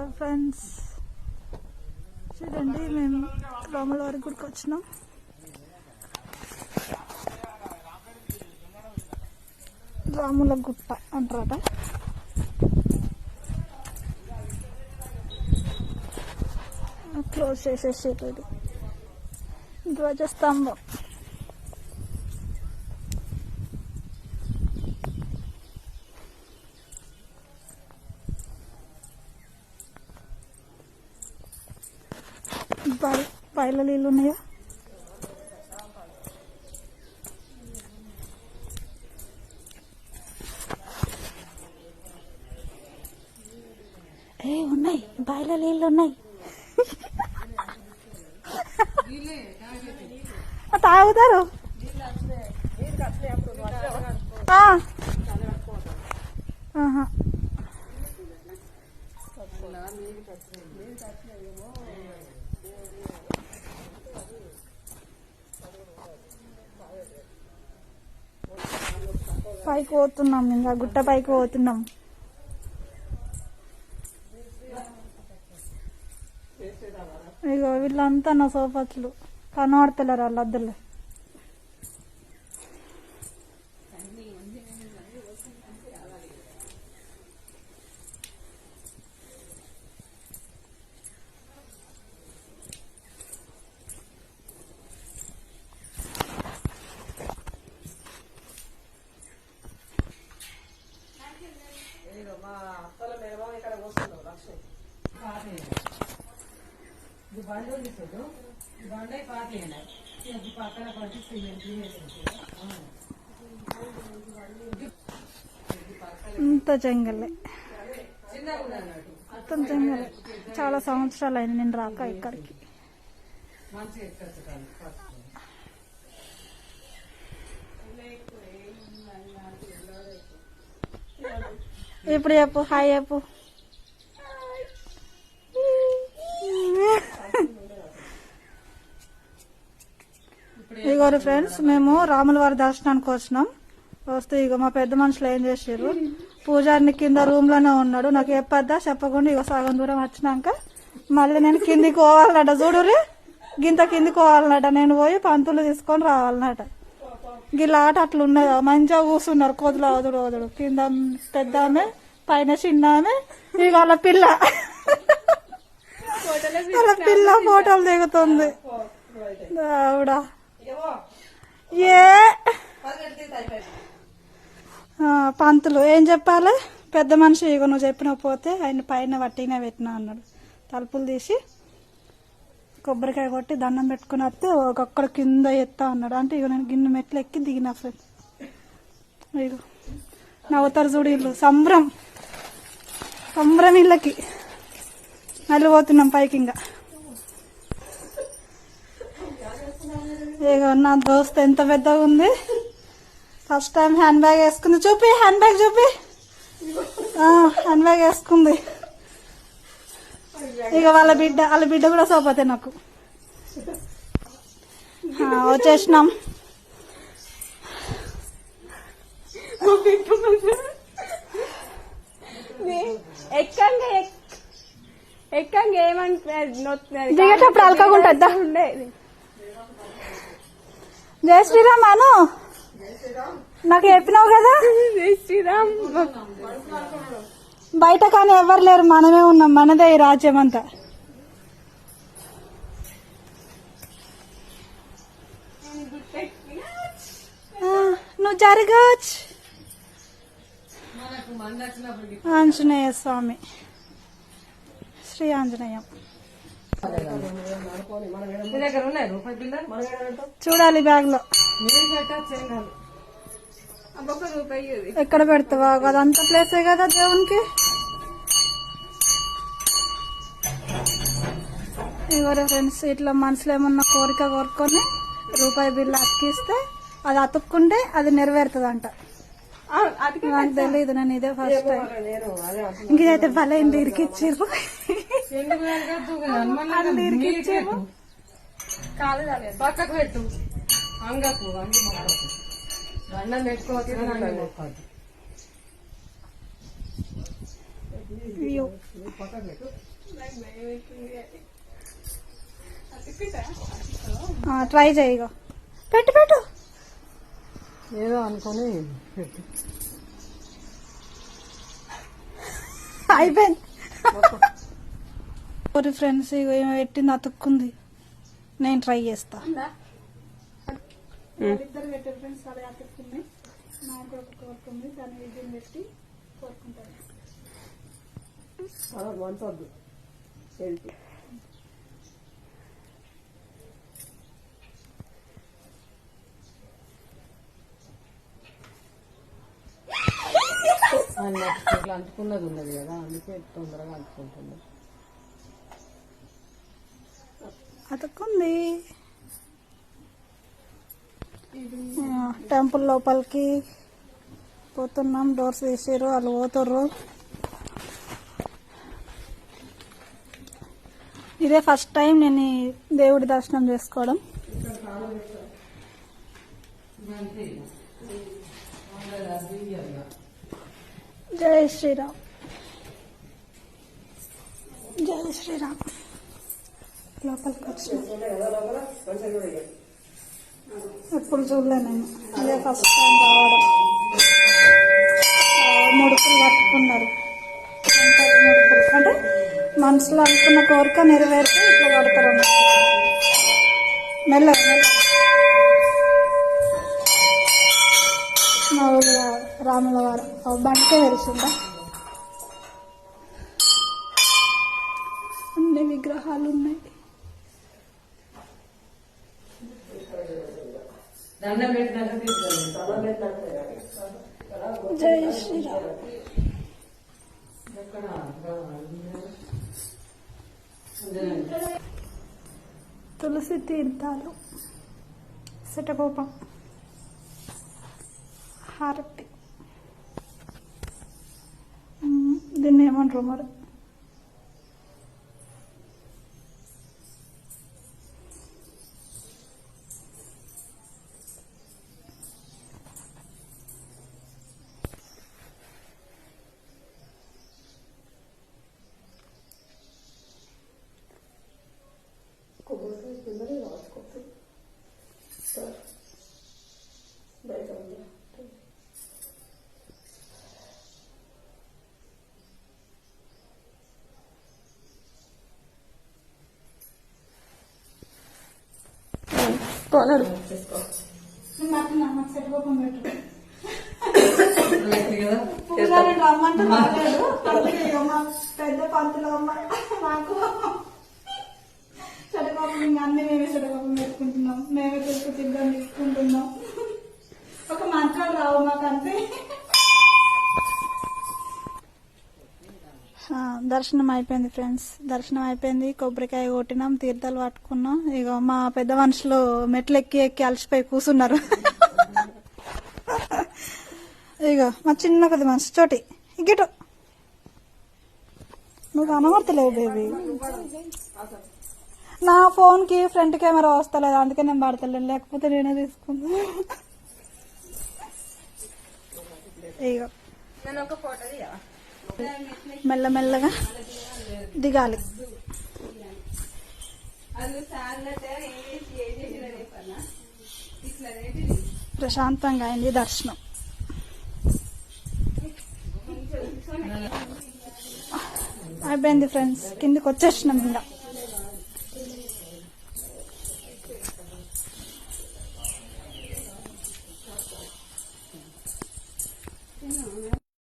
Hi friends, చూడండి మేము రాముల వారి గుడికి వచ్చినాం. రాముల గుట్ట అంటారట. క్లోజ్ చేసేసేది ధ్వజస్తంభం. పైల నీళ్ళు ఉన్నాయా? ఉన్నాయి, బాయిల నీళ్ళు ఉన్నాయి. తాగుతారు. పైకి పోతున్నాం, ఇంకా గుట్ట పైకి పోతున్నాం. ఇగో వీళ్ళంతా నా సోఫాలు కనబడతలేరు వాళ్ళ అద్దరు. ఇంత జంగలే, మొత్తం జంగలే. చాలా సంవత్సరాలు అయింది నేను రాక ఇక్కడికి. ఇప్పుడు చెప్పు, హాయ్ చెప్పు. ఇగోరు ఫ్రెండ్స్, మేము రాముల వారి దర్శనానికి వచ్చినాం. వస్తే ఇగో మా పెద్ద మనుషులు ఏం చేసారు, పూజారిని కింద రూమ్ లోనే ఉన్నాడు. నాకు చెప్పద్దా చెప్పకుండా ఇగో సగం దూరం వచ్చినాక మళ్ళీ నేను కిందికి పోవాలన్నట. చూడురి, గింత కిందికి పోవాలన్నట. నేను పోయి పంతులు తీసుకొని రావాలన్నట. గిల్ల ఆట అట్లా ఉన్నదా, మంచిగా కూర్చున్నారు. కోతులు వదుడు వదుడు, కింద పెద్ద ఆమె, పైన చిన్న ఆమె. ఇక వాళ్ళ పిల్ల ఫోటోలు దిగుతుంది. ఆవిడ పంతులు ఏం చెప్పాలి, పెద్ద మనిషి ఇగో నువ్వు చెప్పిన పోతే ఆయన పైన వట్టినే పెట్టినా అన్నాడు. తలుపులు తీసి కొబ్బరికాయ కొట్టి దండం పెట్టుకుని వస్తే ఒక్కొక్కడు కింద ఎత్తా అన్నాడు. అంటే ఇక నేను గిన్నె మెట్లు ఎక్కి దిగిన ఫ్రెండ్. ఇక నవ్వుతారు చూడు ఇల్లు. సంబరం సంబరం ఇళ్ళకి మళ్ళీ పోతున్నాం పైకి. ఇంకా ఇక నా దోస్త్ ఎంత పెద్దగా ఉంది. ఫస్ట్ టైం హ్యాండ్ బ్యాగ్ వేసుకుంది. చూపి హ్యాండ్ బ్యాగ్ చూపి. హ్యాండ్ బ్యాగ్ వేసుకుంది. ఇక వాళ్ళ బిడ్డ కూడా సోపోతే నాకు. వచ్చేసినాం. దిగేటప్పుడు అలకకుంటుందా? జై శ్రీరామ్ అను, నాకు చెప్పినావు కదా. జై శ్రీరామ్. బయట కానీ ఎవరు లేరు, మనమే ఉన్నాం. మనదే ఈ రాజ్యం అంతా. నువ్వు జరగచ్చు. ఆంజనేయ స్వామి, శ్రీ ఆంజనేయం చూడాలి. బ్యాగ్ లో ఎక్కడ పెడతావా? అదంతా ప్లేసే కదా దేవునికి. ఇవరే ఫ్రెండ్స్, ఇట్లా మనసులో ఏమన్నా కోరిక కోరుకొని రూపాయి బిల్లు అతికిస్తే అది అతుక్కుంటే అది నెరవేరుతుందంట. నాకు తెలీదు, నేను ఇదే ఫస్ట్ టైం. ఇంకైతే భలే ఇరికిచ్చారు. పక్కకు పెట్టు, అంగకు అన్నం పెట్టుకోవచ్చు. పక్కకు పెట్టు. ట్రై చేయి ఇగో. పెట్టు పెట్టు. ఏదో అనుకొని పెట్టు. అయిపోయింది ఫ్రెండ్స్. ఇగో ఏమో పెట్టింది, అతుక్కుంది. నేను ట్రై చేస్తా. ఇద్దరు పెట్టారు ఫ్రెండ్స్, అదే అతుక్కుంది. నాకు కూడా ఒక కోరుకుంది, దాన్ని విజయం పెట్టి కోరుకుంటాను. వంచొద్దు హెల్త్. ఇట్లా అంటుకున్నది ఉన్నది కదా, అందుకే తొందరగా అంటుకుంటుంది. అతుక్కుంది. టెంపుల్ లోపలికి పోతున్నాం. డోర్స్ వేసారు, వాళ్ళు పోతుర్రు. ఇదే ఫస్ట్ టైం నేను ఈ దేవుడి దర్శనం చేసుకోవడం. జై శ్రీరామ్, జై శ్రీరామ్. లోపలికి వచ్చిన ఎప్పుడు చూడలే నేను, ఇదే ఫస్ట్ టైం రావడం. ముడుపులు కట్టుకున్నారు. ముడుపులు అంటే మనసులో అనుకున్న కోరిక నెరవేరితే ఇట్లా కడతారు అన్నమాట. మెల్లగా మెల్లగా. మామూలుగా రాముల వారు బండికే తెలిసిందా. అన్ని విగ్రహాలు ఉన్నాయి. జై శ్రీరామ్. తులసి తీర్థాలు, శటకోపం, హారతి. దీన్ని ఏమంటారు మరి? పోనాడు శటకోపం పెట్టు. పూజారి రమ్మంటే రాలేడు. మా పెద్ద పంతులు అమ్మ మాకు శటకోపం, ఇంకా అన్ని మేమే శటకోపం పెట్టుకుంటున్నాం, మేమే తెలుసు సిద్ధం తీసుకుంటున్నాం. ఒక మంత్రాలు రావు మాకు అంతే. దర్శనం అయిపోయింది ఫ్రెండ్స్, దర్శనం అయిపోయింది. కొబ్బరికాయ కొట్టినాం, తీర్థాలు పట్టుకున్నాం. ఇక మా పెద్ద మనుషులు మెట్లు ఎక్కి ఎక్కి అలసిపోయి కూర్చున్నారు. ఇక మా చిన్న కొద్ది మనిషి చోటి ఇగిటు. నువ్వు కనబడతలేవు బేబీ. నా ఫోన్ కి ఫ్రంట్ కెమెరా వస్తలేదు, అందుకే నేను పడతలేదు, లేకపోతే నేనే తీసుకుందా. ఇక మెల్లమెల్లగా దిగాలి. ప్రశాంతంగా అయింది దర్శనం. అయిపోయింది ఫ్రెండ్స్, కిందికి వచ్చేసినాం ఇంకా.